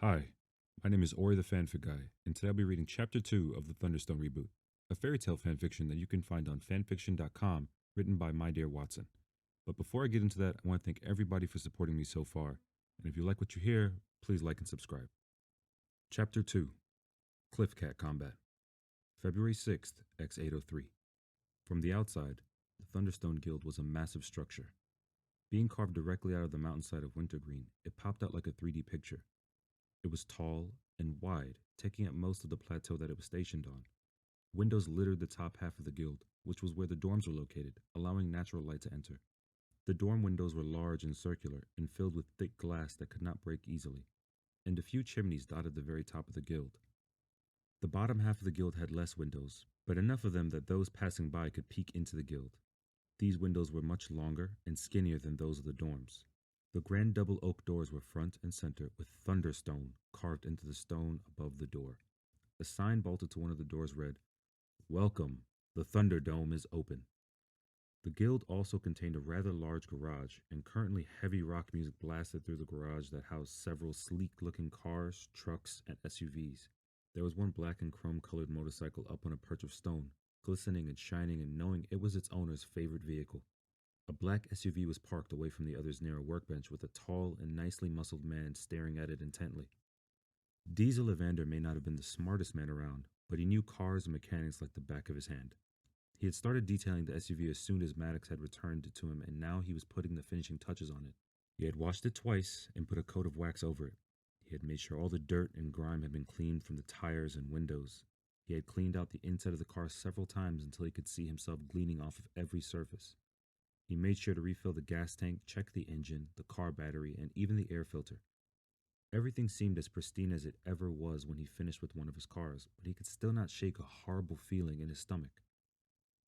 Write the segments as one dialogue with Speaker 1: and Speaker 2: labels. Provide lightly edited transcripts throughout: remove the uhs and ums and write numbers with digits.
Speaker 1: Hi, my name is Ori the Fanfic Guy, and today I'll be reading Chapter 2 of the Thunder Stone Reboot, a fairy tale fanfiction that you can find on fanfiction.com, written by MyDearWatson. But before I get into that, I want to thank everybody for supporting me so far, and if you like what you hear, please like and subscribe. Chapter 2 Cliff Cat Combat February 6th, X803. From the outside, the Thunderstone Guild was a massive structure. Being carved directly out of the mountainside of Wintergreen, it popped out like a 3D picture. It was tall and wide, taking up most of the plateau that it was stationed on. Windows littered the top half of the guild, which was where the dorms were located, allowing natural light to enter. The dorm windows were large and circular, and filled with thick glass that could not break easily, and a few chimneys dotted the very top of the guild. The bottom half of the guild had less windows, but enough of them that those passing by could peek into the guild. These windows were much longer and skinnier than those of the dorms. The grand double oak doors were front and center with Thunder Stone carved into the stone above the door. A sign bolted to one of the doors read, "Welcome, the Thunderdome is open." The guild also contained a rather large garage, and currently heavy rock music blasted through the garage that housed several sleek-looking cars, trucks, and SUVs. There was one black and chrome-colored motorcycle up on a perch of stone, glistening and shining and knowing it was its owner's favorite vehicle. A black SUV was parked away from the others near a workbench with a tall and nicely muscled man staring at it intently. Diesel Evander may not have been the smartest man around, but he knew cars and mechanics like the back of his hand. He had started detailing the SUV as soon as Maddox had returned it to him, and now he was putting the finishing touches on it. He had washed it twice and put a coat of wax over it. He had made sure all the dirt and grime had been cleaned from the tires and windows. He had cleaned out the inside of the car several times until he could see himself gleaming off of every surface. He made sure to refill the gas tank, check the engine, the car battery, and even the air filter. Everything seemed as pristine as it ever was when he finished with one of his cars, but he could still not shake a horrible feeling in his stomach.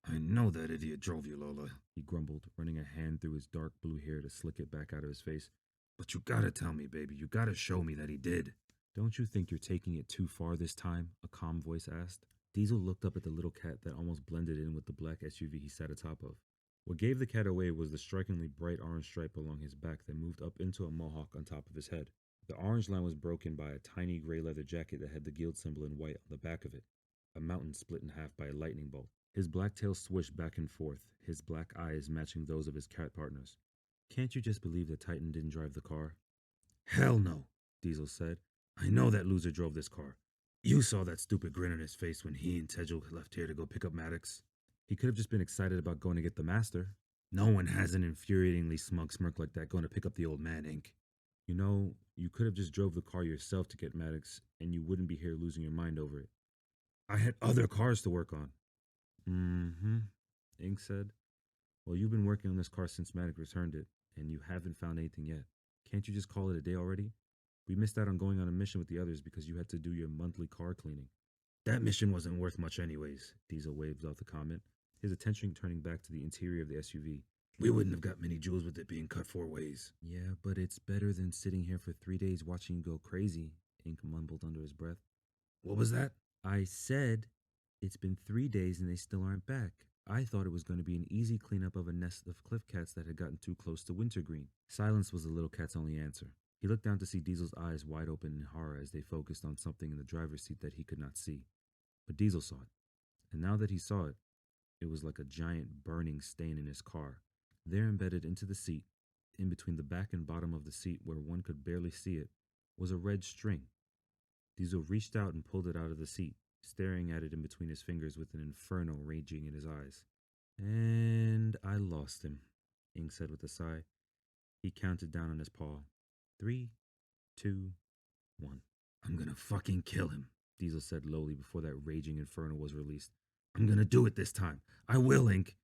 Speaker 1: "I know that idiot drove you, Lola," he grumbled, running a hand through his dark blue hair to slick it back out of his face. "But you gotta tell me, baby, you gotta show me that he did." "Don't you think you're taking it too far this time?" a calm voice asked. Diesel looked up at the little cat that almost blended in with the black SUV he sat atop of. What gave the cat away was the strikingly bright orange stripe along his back that moved up into a mohawk on top of his head. The orange line was broken by a tiny gray leather jacket that had the guild symbol in white on the back of it, a mountain split in half by a lightning bolt. His black tail swished back and forth, his black eyes matching those of his cat partners. "Can't you just believe that Titan didn't drive the car?" "Hell no," Diesel said. "I know that loser drove this car. You saw that stupid grin on his face when he and Tedgel left here to go pick up Maddox." "He could have just been excited about going to get the master." "No one has an infuriatingly smug smirk like that going to pick up the old man, Inc." "You know, you could have just drove the car yourself to get Maddox, and you wouldn't be here losing your mind over it." "I had other cars to work on." "Mm-hmm," Inc said. "Well, you've been working on this car since Maddox returned it, and you haven't found anything yet. Can't you just call it a day already? We missed out on going on a mission with the others because you had to do your monthly car cleaning." "That mission wasn't worth much anyways," Diesel waved off the comment, his attention turning back to the interior of the SUV. "We wouldn't have got many jewels with it being cut 4 ways." "Yeah, but it's better than sitting here for 3 days watching you go crazy," Ink mumbled under his breath. "What was that?" "I said it's been 3 days and they still aren't back. I thought it was going to be an easy cleanup of a nest of cliff cats that had gotten too close to Wintergreen." Silence was the little cat's only answer. He looked down to see Diesel's eyes wide open in horror as they focused on something in the driver's seat that he could not see. But Diesel saw it, and now that he saw it, it was like a giant burning stain in his car. There, embedded into the seat, in between the back and bottom of the seat where one could barely see it, was a red string. Diesel reached out and pulled it out of the seat, staring at it in between his fingers with an inferno raging in his eyes. "And I lost him," Ink said with a sigh. He counted down on his paw. 3, 2, 1. "I'm gonna fucking kill him," Diesel said lowly before that raging inferno was released. "I'm gonna do it this time. I will, Ink.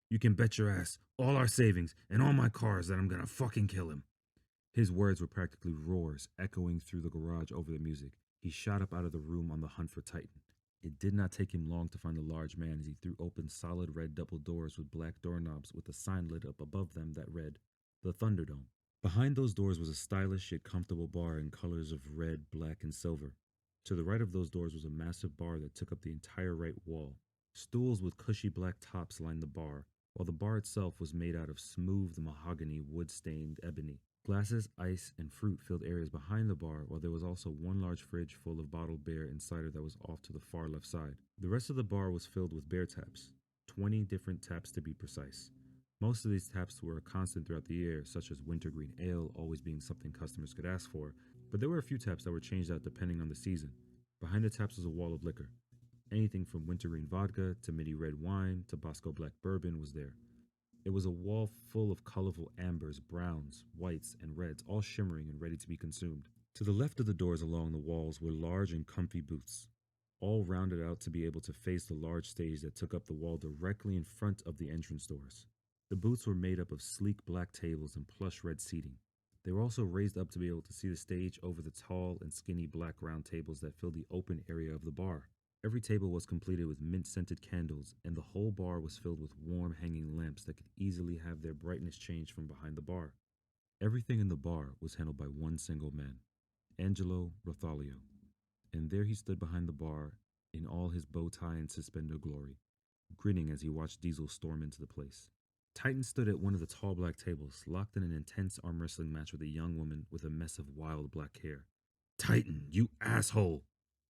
Speaker 1: You can bet your ass, all our savings, and all my cars that I'm gonna fucking kill him." His words were practically roars echoing through the garage over the music. He shot up out of the room on the hunt for Titan. It did not take him long to find the large man as he threw open solid red double doors with black doorknobs with a sign lit up above them that read, "The Thunderdome." Behind those doors was a stylish yet comfortable bar in colors of red, black, and silver. To the right of those doors was a massive bar that took up the entire right wall. Stools with cushy black tops lined the bar, while the bar itself was made out of smooth mahogany wood-stained ebony. Glasses, ice, and fruit filled areas behind the bar, while there was also one large fridge full of bottled beer and cider that was off to the far left side. The rest of the bar was filled with beer taps, 20 different taps to be precise. Most of these taps were a constant throughout the year, such as wintergreen ale always being something customers could ask for, but there were a few taps that were changed out depending on the season. Behind the taps was a wall of liquor. Anything from wintergreen vodka to midi red wine to Bosco black bourbon was there. It was a wall full of colorful ambers, browns, whites, and reds, all shimmering and ready to be consumed. To the left of the doors along the walls were large and comfy booths, all rounded out to be able to face the large stage that took up the wall directly in front of the entrance doors. The booths were made up of sleek black tables and plush red seating. They were also raised up to be able to see the stage over the tall and skinny black round tables that filled the open area of the bar. Every table was completed with mint-scented candles, and the whole bar was filled with warm hanging lamps that could easily have their brightness changed from behind the bar. Everything in the bar was handled by one single man, Angelo Rothalio, and there he stood behind the bar in all his bow tie and suspender glory, grinning as he watched Diesel storm into the place. Titan stood at one of the tall black tables, locked in an intense arm wrestling match with a young woman with a mess of wild black hair. "Titan, you asshole!"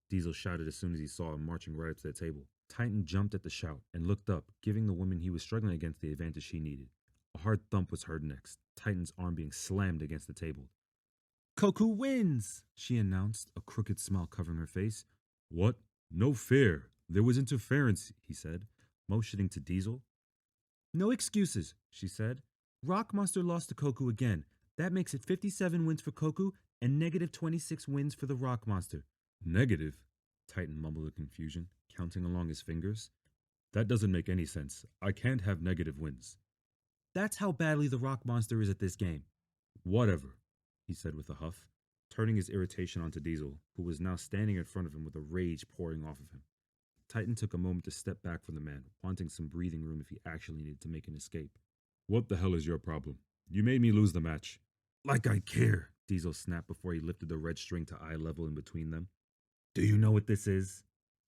Speaker 1: Diesel shouted as soon as he saw him marching right up to the table. Titan jumped at the shout and looked up, giving the woman he was struggling against the advantage she needed. A hard thump was heard next, Titan's arm being slammed against the table. "Koku wins!" she announced, a crooked smile covering her face. "What? No fair. There was interference," he said, motioning to Diesel. "No excuses," she said. "Rock Monster lost to Koku again. That makes it 57 wins for Koku and negative 26 wins for the Rock Monster." "Negative?" Titan mumbled in confusion, counting along his fingers. "That doesn't make any sense. I can't have negative wins." "That's how badly the Rock Monster is at this game." "Whatever," he said with a huff, turning his irritation onto Diesel, who was now standing in front of him with a rage pouring off of him. Titan took a moment to step back from the man, wanting some breathing room if he actually needed to make an escape. "What the hell is your problem? You made me lose the match." "Like I care," Diesel snapped before he lifted the red string to eye level in between them. "Do you know what this is?"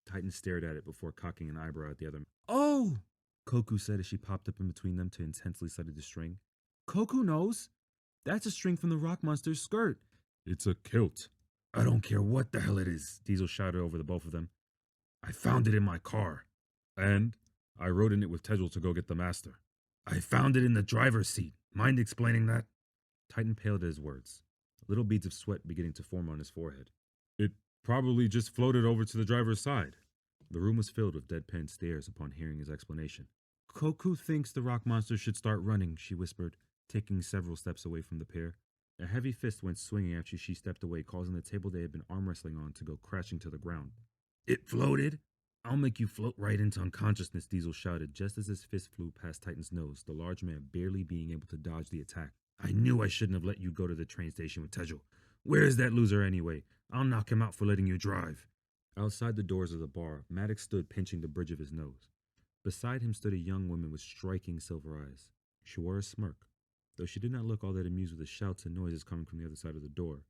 Speaker 1: Titan stared at it before cocking an eyebrow at the other. "Oh!" Koku said as she popped up in between them to intensely study the string. "Koku knows. That's a string from the Rock Monster's skirt." "It's a kilt." "I don't care what the hell it is," Diesel shouted over the both of them. "I found it in my car." "And?" "I rode in it with Tejal to go get the master." "I found it in the driver's seat. Mind explaining that?" Titan paled at his words, little beads of sweat beginning to form on his forehead. "It probably just floated over to the driver's side." The room was filled with deadpan stares upon hearing his explanation. "Koku thinks the Rock Monster should start running," she whispered, taking several steps away from the pair. A heavy fist went swinging after she stepped away, causing the table they had been arm wrestling on to go crashing to the ground. "It floated? I'll make you float right into unconsciousness," Diesel shouted just as his fist flew past Titan's nose, the large man barely being able to dodge the attack. "I knew I shouldn't have let you go to the train station with Tejal. Where is that loser anyway? I'll knock him out for letting you drive." Outside the doors of the bar, Maddox stood pinching the bridge of his nose. Beside him stood a young woman with striking silver eyes. She wore a smirk, though she did not look all that amused with the shouts and noises coming from the other side of the door.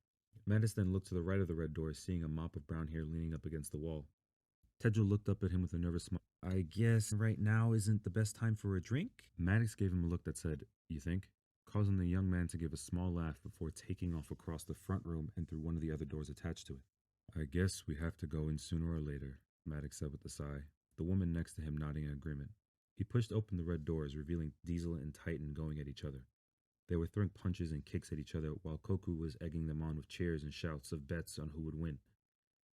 Speaker 1: Maddox then looked to the right of the red door, seeing a mop of brown hair leaning up against the wall. Tejal looked up at him with a nervous smile. "I guess right now isn't the best time for a drink?" Maddox gave him a look that said, "You think?" causing the young man to give a small laugh before taking off across the front room and through one of the other doors attached to it. "I guess we have to go in sooner or later," Maddox said with a sigh, the woman next to him nodding in agreement. He pushed open the red doors, revealing Diesel and Titan going at each other. They were throwing punches and kicks at each other, while Koku was egging them on with cheers and shouts of bets on who would win.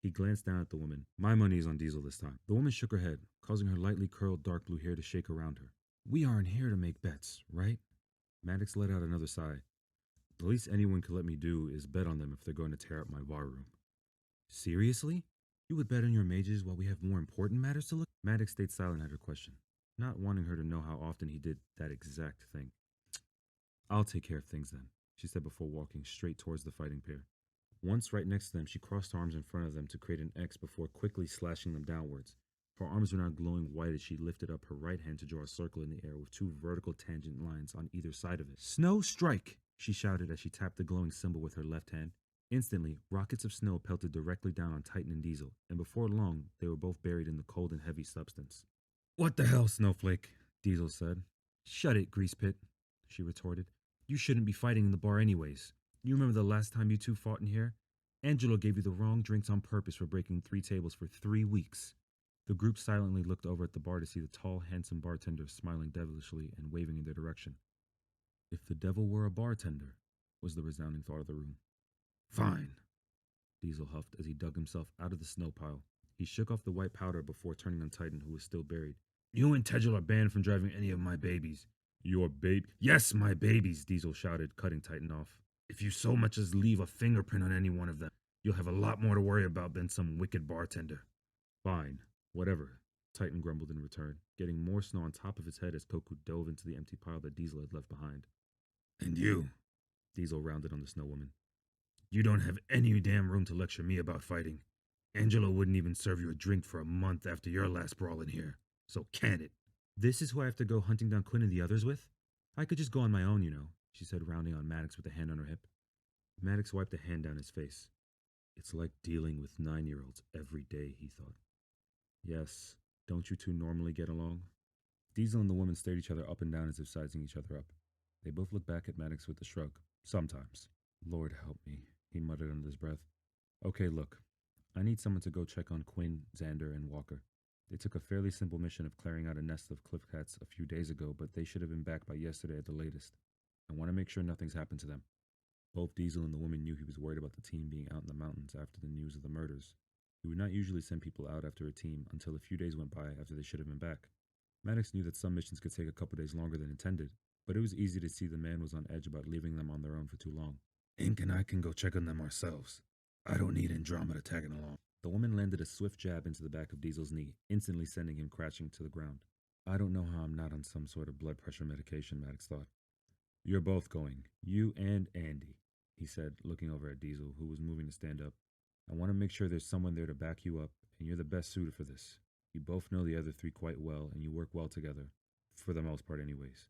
Speaker 1: He glanced down at the woman. "My money is on Diesel this time." The woman shook her head, causing her lightly curled dark blue hair to shake around her. "We aren't here to make bets, right?" Maddox let out another sigh. "The least anyone could let me do is bet on them if they're going to tear up my bar room." "Seriously? You would bet on your mages while we have more important matters to look?" Maddox stayed silent at her question, not wanting her to know how often he did that exact thing. "I'll take care of things then," she said before walking straight towards the fighting pair. Once right next to them, she crossed her arms in front of them to create an X before quickly slashing them downwards. Her arms were now glowing white as she lifted up her right hand to draw a circle in the air with two vertical tangent lines on either side of it. "Snow strike!" she shouted as she tapped the glowing symbol with her left hand. Instantly, rockets of snow pelted directly down on Titan and Diesel, and before long, they were both buried in the cold and heavy substance. "What the hell, Snowflake?" Diesel said. "Shut it, Grease Pit," she retorted. You shouldn't be fighting in the bar anyways. You remember the last time you two fought in here? Angelo gave you the wrong drinks on purpose for breaking 3 tables for 3 weeks. The group silently looked over at the bar to see the tall, handsome bartender smiling devilishly and waving in their direction. If the devil were a bartender, was the resounding thought of the room. Fine, Diesel huffed as he dug himself out of the snow pile. He shook off the white powder before turning on Titan, who was still buried. You and Tegel are banned from driving any of my babies. Your babe? Yes, my babies, Diesel shouted, cutting Titan off. If you so much as leave a fingerprint on any one of them, you'll have a lot more to worry about than some wicked bartender. Fine, whatever, Titan grumbled in return, getting more snow on top of his head as Koku dove into the empty pile that Diesel had left behind. And you, Diesel rounded on the snow woman. You don't have any damn room to lecture me about fighting. Angelo wouldn't even serve you a drink for a month after your last brawl in here. So can it? This is who I have to go hunting down Quinn and the others with? I could just go on my own, you know, she said, rounding on Maddox with a hand on her hip. Maddox wiped a hand down his face. It's like dealing with 9-year-olds every day, he thought. Yes, don't you two normally get along? Diesel and the woman stared each other up and down as if sizing each other up. They both looked back at Maddox with a shrug. Sometimes. Lord help me, he muttered under his breath. Okay, look. I need someone to go check on Quinn, Xander, and Walker. They took a fairly simple mission of clearing out a nest of cliff cats a few days ago, but they should have been back by yesterday at the latest. I want to make sure nothing's happened to them. Both Diesel and the woman knew he was worried about the team being out in the mountains after the news of the murders. He would not usually send people out after a team until a few days went by after they should have been back. Maddox knew that some missions could take a couple days longer than intended, but it was easy to see the man was on edge about leaving them on their own for too long. Ink and I can go check on them ourselves. I don't need Andromeda tagging along. The woman landed a swift jab into the back of Diesel's knee, instantly sending him crashing to the ground. I don't know how I'm not on some sort of blood pressure medication, Maddox thought. You're both going, you and Andy, he said, looking over at Diesel, who was moving to stand up. I want to make sure there's someone there to back you up, and you're the best suited for this. You both know the other 3 quite well, and you work well together. For the most part, anyways.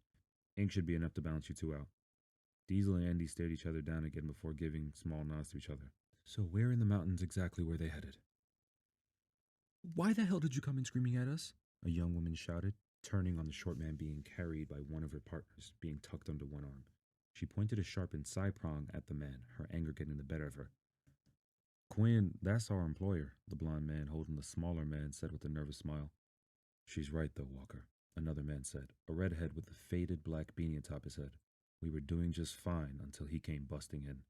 Speaker 1: Ink should be enough to balance you two out. Diesel and Andy stared each other down again before giving small nods to each other. So where in the mountains exactly were they headed? Why the hell did you come in screaming at us? A young woman shouted, turning on the short man being carried by one of her partners, being tucked under one arm. She pointed a sharpened side prong at the man, her anger getting the better of her. Quinn, that's our employer, the blond man holding the smaller man said with a nervous smile. She's right though, Walker, another man said, a redhead with a faded black beanie atop his head. We were doing just fine until he came busting in.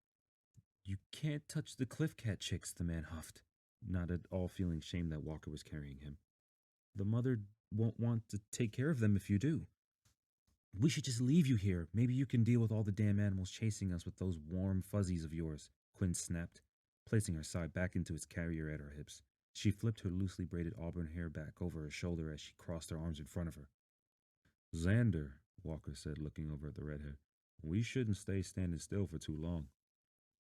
Speaker 1: You can't touch the cliff cat chicks, the man huffed, not at all feeling shame that Walker was carrying him. The mother won't want to take care of them if you do. We should just leave you here. Maybe you can deal with all the damn animals chasing us with those warm fuzzies of yours, Quinn snapped, placing her side back into its carrier at her hips. She flipped her loosely braided auburn hair back over her shoulder as she crossed her arms in front of her. Xander, Walker said, looking over at the redhead, we shouldn't stay standing still for too long.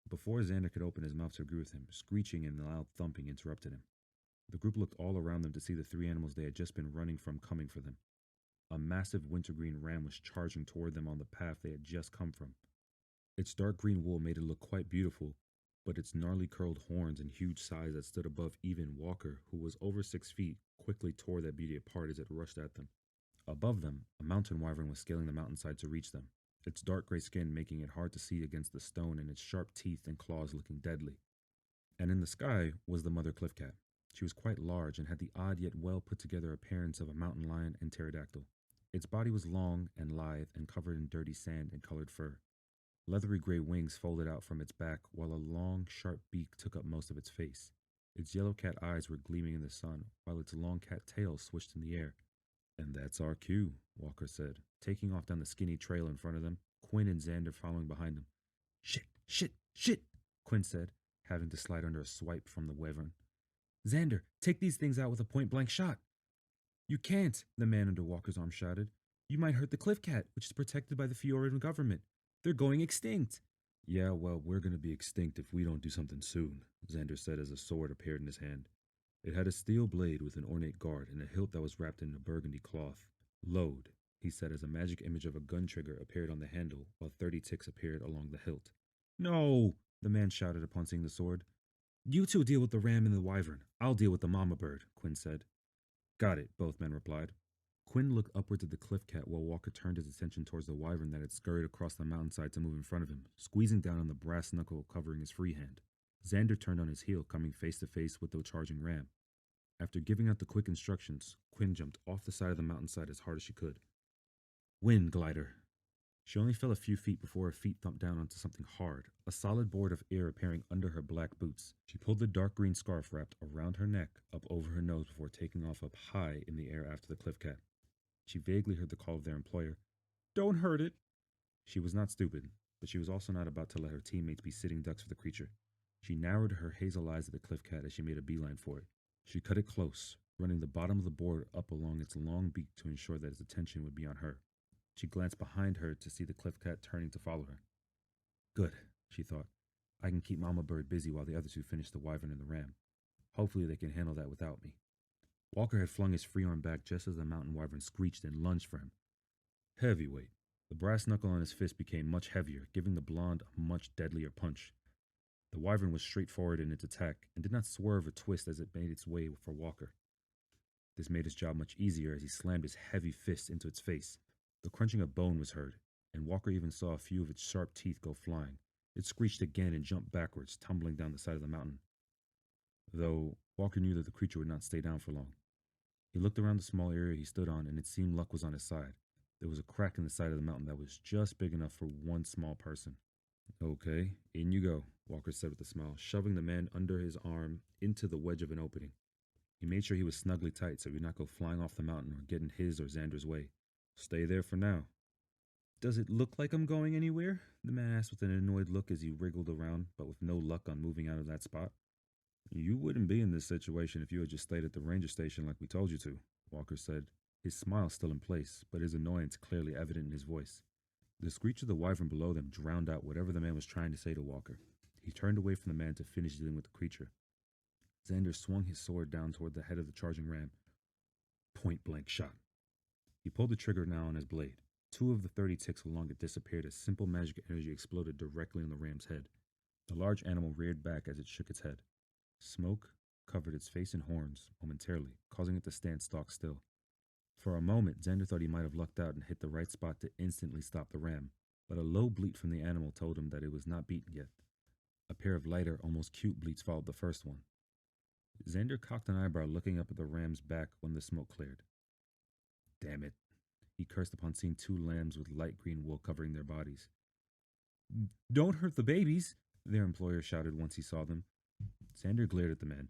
Speaker 1: Before Xander could open his mouth to agree with him, screeching and loud thumping interrupted him. The group looked all around them to see the 3 animals they had just been running from coming for them. A massive wintergreen ram was charging toward them on the path they had just come from. Its dark green wool made it look quite beautiful, but its gnarly curled horns and huge size that stood above even Walker, who was over 6 feet, quickly tore that beauty apart as it rushed at them. Above them, a mountain wyvern was scaling the mountainside to reach them, its dark gray skin making it hard to see against the stone and its sharp teeth and claws looking deadly. And in the sky was the mother cliff cat. She was quite large and had the odd yet well put together appearance of a mountain lion and pterodactyl. Its body was long and lithe and covered in dirty sand and colored fur. Leathery gray wings folded out from its back while a long, sharp beak took up most of its face. Its yellow cat eyes were gleaming in the sun while its long cat tail swished in the air. And that's our cue, Walker said, taking off down the skinny trail in front of them, Quinn and Xander following behind them. Shit, Quinn said, having to slide under a swipe from the wyvern. Xander, take these things out with a point-blank shot. You can't, the man under Walker's arm shouted. You might hurt the cliff cat, which is protected by the Fioran government. They're going extinct. Yeah, well, we're going to be extinct if we don't do something soon, Xander said as a sword appeared in his hand. It had a steel blade with an ornate guard and a hilt that was wrapped in a burgundy cloth. Load, he said as a magic image of a gun trigger appeared on the handle while 30 ticks appeared along the hilt. No, the man shouted upon seeing the sword. You two deal with the ram and the wyvern. I'll deal with the mama bird, Quinn said. Got it, both men replied. Quinn looked upwards at the cliff cat while Walker turned his attention towards the wyvern that had scurried across the mountainside to move in front of him, squeezing down on the brass knuckle covering his free hand. Xander turned on his heel, coming face to face with the charging ram. After giving out the quick instructions, Quinn jumped off the side of the mountainside as hard as she could. Wind glider. She only fell a few feet before her feet thumped down onto something hard, a solid board of air appearing under her black boots. She pulled the dark green scarf wrapped around her neck up over her nose before taking off up high in the air after the cliff cat. She vaguely heard the call of their employer. Don't hurt it! She was not stupid, but she was also not about to let her teammates be sitting ducks for the creature. She narrowed her hazel eyes at the cliff cat as she made a beeline for it. She cut it close, running the bottom of the board up along its long beak to ensure that its attention would be on her. She glanced behind her to see the cliff cat turning to follow her. Good, she thought. I can keep Mama Bird busy while the other two finish the wyvern and the ram. Hopefully they can handle that without me. Walker had flung his free arm back just as the mountain wyvern screeched and lunged for him. Heavyweight. The brass knuckle on his fist became much heavier, giving the blonde a much deadlier punch. The wyvern was straightforward in its attack and did not swerve or twist as it made its way for Walker. This made his job much easier as he slammed his heavy fist into its face. The crunching of bone was heard, and Walker even saw a few of its sharp teeth go flying. It screeched again and jumped backwards, tumbling down the side of the mountain. Though Walker knew that the creature would not stay down for long. He looked around the small area he stood on, and it seemed luck was on his side. There was a crack in the side of the mountain that was just big enough for one small person. Okay, in you go, Walker said with a smile, shoving the man under his arm into the wedge of an opening. He made sure he was snugly tight so he would not go flying off the mountain or get in his or Xander's way. Stay there for now. Does it look like I'm going anywhere? The man asked with an annoyed look as he wriggled around, but with no luck on moving out of that spot. You wouldn't be in this situation if you had just stayed at the ranger station like we told you to, Walker said, his smile still in place, but his annoyance clearly evident in his voice. The screech of the wyvern below them drowned out whatever the man was trying to say to Walker. He turned away from the man to finish dealing with the creature. Xander swung his sword down toward the head of the charging ram. Point-blank shot. He pulled the trigger now on his blade. 2 of the 30 ticks along it disappeared as simple magic energy exploded directly on the ram's head. The large animal reared back as it shook its head. Smoke covered its face and horns momentarily, causing it to stand stock still. For a moment, Xander thought he might have lucked out and hit the right spot to instantly stop the ram, but a low bleat from the animal told him that it was not beaten yet. A pair of lighter, almost cute bleats followed the first one. Xander cocked an eyebrow looking up at the ram's back when the smoke cleared. Damn it, he cursed upon seeing 2 lambs with light green wool covering their bodies. Don't hurt the babies, their employer shouted once he saw them. Xander glared at the man.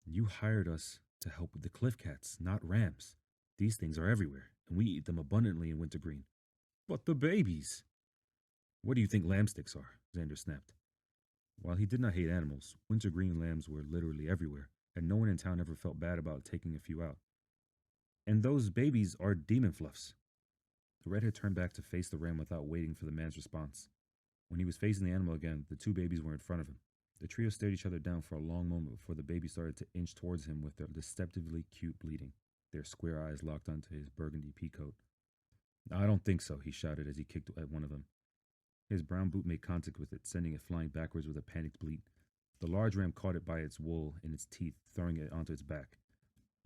Speaker 1: You hired us to help with the cliff cats, not rams. These things are everywhere, and we eat them abundantly in wintergreen. But the babies! What do you think lamb sticks are? Xander snapped. While he did not hate animals, wintergreen lambs were literally everywhere, and no one in town ever felt bad about taking a few out. And those babies are demon fluffs. The redhead turned back to face the ram without waiting for the man's response. When he was facing the animal again, the 2 babies were in front of him. The trio stared each other down for a long moment before the baby started to inch towards him with their deceptively cute bleating, their square eyes locked onto his burgundy peacoat. I don't think so, he shouted as he kicked at one of them. His brown boot made contact with it, sending it flying backwards with a panicked bleat. The large ram caught it by its wool in its teeth, throwing it onto its back.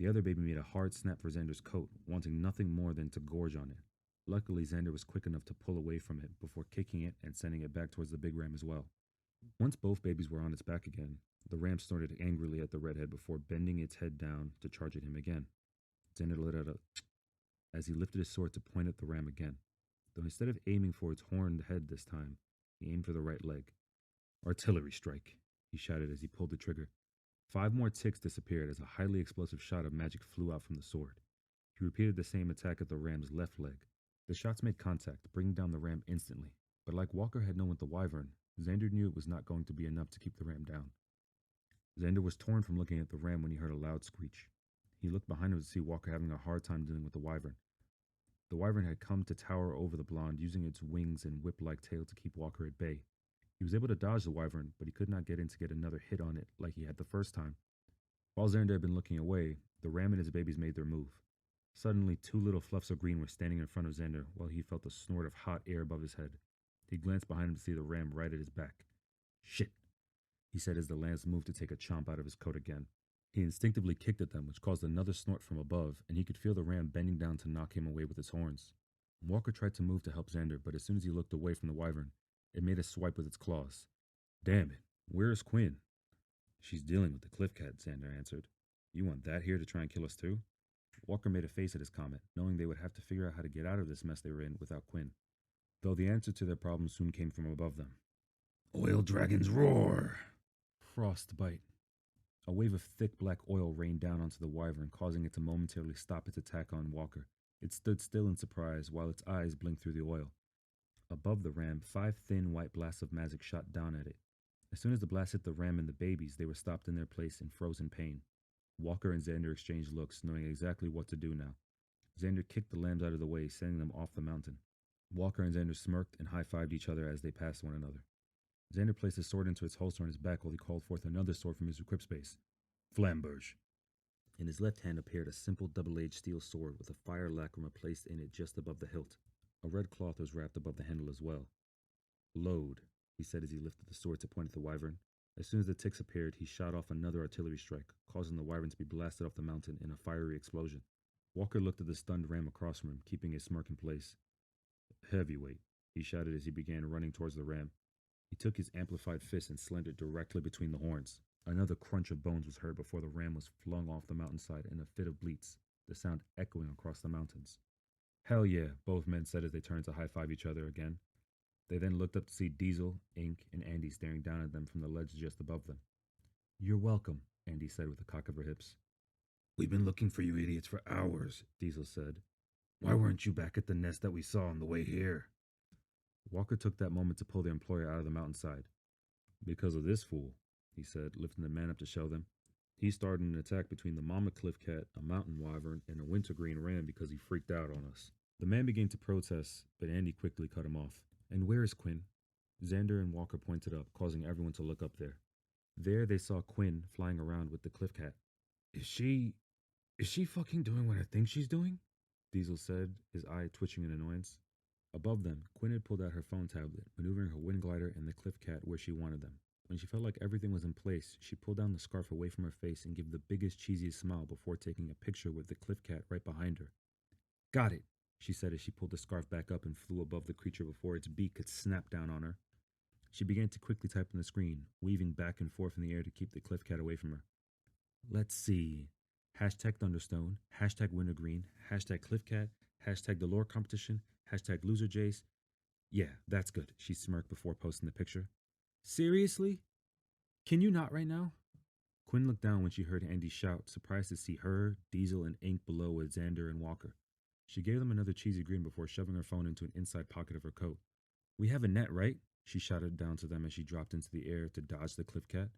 Speaker 1: The other baby made a hard snap for Xander's coat, wanting nothing more than to gorge on it. Luckily, Xander was quick enough to pull away from it before kicking it and sending it back towards the big ram as well. Once both babies were on its back again, the ram snorted angrily at the redhead before bending its head down to charge at him again. Xander let out a as he lifted his sword to point at the ram again, though instead of aiming for its horned head this time, he aimed for the right leg. Artillery strike, he shouted as he pulled the trigger. 5 more ticks disappeared as a highly explosive shot of magic flew out from the sword. He repeated the same attack at the ram's left leg. The shots made contact, bringing down the ram instantly, but like Walker had known with the wyvern, Xander knew it was not going to be enough to keep the ram down. Xander was torn from looking at the ram when he heard a loud screech. He looked behind him to see Walker having a hard time dealing with the wyvern. The wyvern had come to tower over the blonde, using its wings and whip-like tail to keep Walker at bay. He was able to dodge the wyvern, but he could not get in to get another hit on it like he had the first time. While Xander had been looking away, the ram and his babies made their move. Suddenly, 2 little fluffs of green were standing in front of Xander while he felt a snort of hot air above his head. He glanced behind him to see the ram right at his back. Shit, he said as the lance moved to take a chomp out of his coat again. He instinctively kicked at them, which caused another snort from above, and he could feel the ram bending down to knock him away with its horns. Walker tried to move to help Xander, but as soon as he looked away from the wyvern, it made a swipe with its claws. Damn it, where is Quinn? She's dealing with the cliff cat, Xander answered. You want that here to try and kill us too? Walker made a face at his comment, knowing they would have to figure out how to get out of this mess they were in without Quinn. Though the answer to their problem soon came from above them. Oil dragons roar! Frostbite. A wave of thick black oil rained down onto the wyvern, causing it to momentarily stop its attack on Walker. It stood still in surprise while its eyes blinked through the oil. Above the ram, 5 thin white blasts of magic shot down at it. As soon as the blast hit the ram and the babies, they were stopped in their place in frozen pain. Walker and Xander exchanged looks, knowing exactly what to do now. Xander kicked the lambs out of the way, sending them off the mountain. Walker and Xander smirked and high-fived each other as they passed one another. Xander placed his sword into its holster on his back while he called forth another sword from his equip space. Flamberge. In his left hand appeared a simple double-edged steel sword with a fire lacrum placed in it just above the hilt. A red cloth was wrapped above the handle as well. Load, he said as he lifted the sword to point at the wyvern. As soon as the ticks appeared, he shot off another artillery strike, causing the wyvern to be blasted off the mountain in a fiery explosion. Walker looked at the stunned ram across from him, keeping his smirk in place. Heavyweight, he shouted as he began running towards the ram. He took his amplified fist and slammed it directly between the horns. Another crunch of bones was heard before the ram was flung off the mountainside in a fit of bleats, the sound echoing across the mountains. Hell yeah, both men said as they turned to high-five each other again. They then looked up to see Diesel, Ink, and Andy staring down at them from the ledge just above them. You're welcome, Andy said with a cock of her hips. We've been looking for you idiots for hours, Diesel said. Why weren't you back at the nest that we saw on the way here? Walker took that moment to pull their employer out of the mountainside. Because of this fool, he said, lifting the man up to show them. He started an attack between the mama cliff cat, a mountain wyvern, and a wintergreen ram because he freaked out on us. The man began to protest, but Andy quickly cut him off. And where is Quinn? Xander and Walker pointed up, causing everyone to look up there. There they saw Quinn flying around with the cliff cat. Is she fucking doing what I think she's doing? Diesel said, his eye twitching in annoyance. Above them, Quinn had pulled out her phone tablet, maneuvering her wind glider and the cliff cat where she wanted them. When she felt like everything was in place, she pulled down the scarf away from her face and gave the biggest, cheesiest smile before taking a picture with the cliff cat right behind her. Got it, she said as she pulled the scarf back up and flew above the creature before its beak could snap down on her. She began to quickly type on the screen, weaving back and forth in the air to keep the cliff cat away from her. Let's see. Hashtag Thunderstone, hashtag Wintergreen, hashtag Cliffcat, hashtag the lore competition, hashtag loser Jace. Yeah, that's good, she smirked before posting the picture. Seriously? Can you not right now? Quinn looked down when she heard Andy shout, surprised to see her, Diesel, and Ink below with Xander and Walker. She gave them another cheesy grin before shoving her phone into an inside pocket of her coat. We have a net, right? She shouted down to them as she dropped into the air to dodge the cliff cat.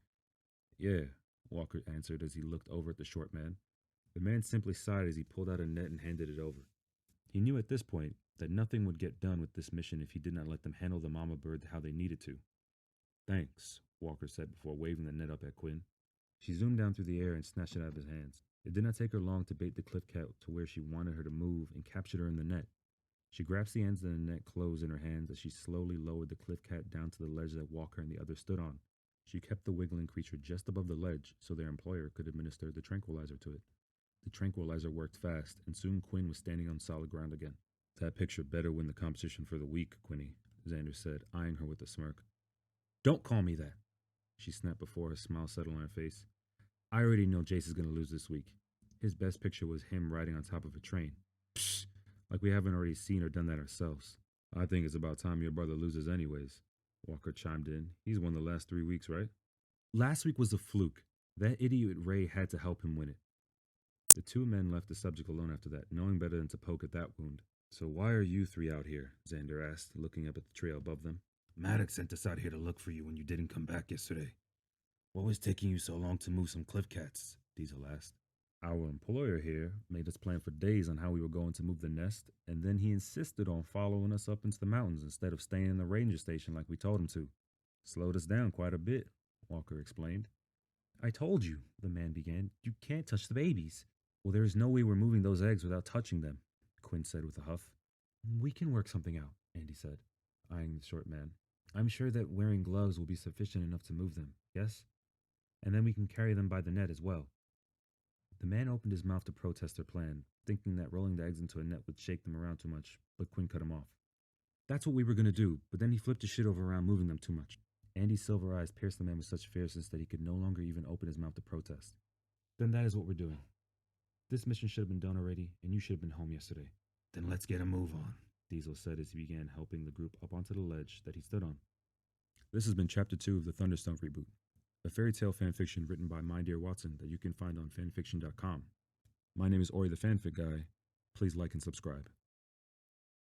Speaker 1: Yeah, Walker answered as he looked over at the short man. The man simply sighed as he pulled out a net and handed it over. He knew at this point that nothing would get done with this mission if he did not let them handle the mama bird how they needed to. Thanks, Walker said before waving the net up at Quinn. She zoomed down through the air and snatched it out of his hands. It did not take her long to bait the cliff cat to where she wanted her to move and captured her in the net. She grasped the ends of the net closed in her hands as she slowly lowered the cliff cat down to the ledge that Walker and the others stood on. She kept the wiggling creature just above the ledge so their employer could administer the tranquilizer to it. The tranquilizer worked fast, and soon Quinn was standing on solid ground again. That picture better win the competition for the week, Quinny, Xander said, eyeing her with a smirk. Don't call me that, she snapped before a smile settled on her face. I already know Jace is going to lose this week. His best picture was him riding on top of a train. Psh, like we haven't already seen or done that ourselves. I think it's about time your brother loses anyways, Walker chimed in. He's won the last 3 weeks, right? Last week was a fluke. That idiot Ray had to help him win it. The two men left the subject alone after that, knowing better than to poke at that wound. So why are you three out here? Xander asked, looking up at the trail above them. Maddox sent us out here to look for you when you didn't come back yesterday. What was taking you so long to move some cliff cats? Diesel asked. Our employer here made us plan for days on how we were going to move the nest, and then he insisted on following us up into the mountains instead of staying in the ranger station like we told him to. Slowed us down quite a bit, Walker explained. I told you, the man began. You can't touch the babies. Well, there is no way we're moving those eggs without touching them, Quinn said with a huff. We can work something out, Andy said, eyeing the short man. I'm sure that wearing gloves will be sufficient enough to move them, yes? And then we can carry them by the net as well. The man opened his mouth to protest their plan, thinking that rolling the eggs into a net would shake them around too much, but Quinn cut him off. That's what we were gonna do, but then he flipped his shit over around, moving them too much. Andy's silver eyes pierced the man with such fierceness that he could no longer even open his mouth to protest. Then that is what we're doing. This mission should have been done already, and you should have been home yesterday. Then let's get a move on, Diesel said as he began helping the group up onto the ledge that he stood on. This has been Chapter 2 of the Thunder Stone Reboot, a fairy tale fanfiction written by MyDearWatson that you can find on Fanfiction.com. My name is Ori the Fanfic Guy. Please like and subscribe.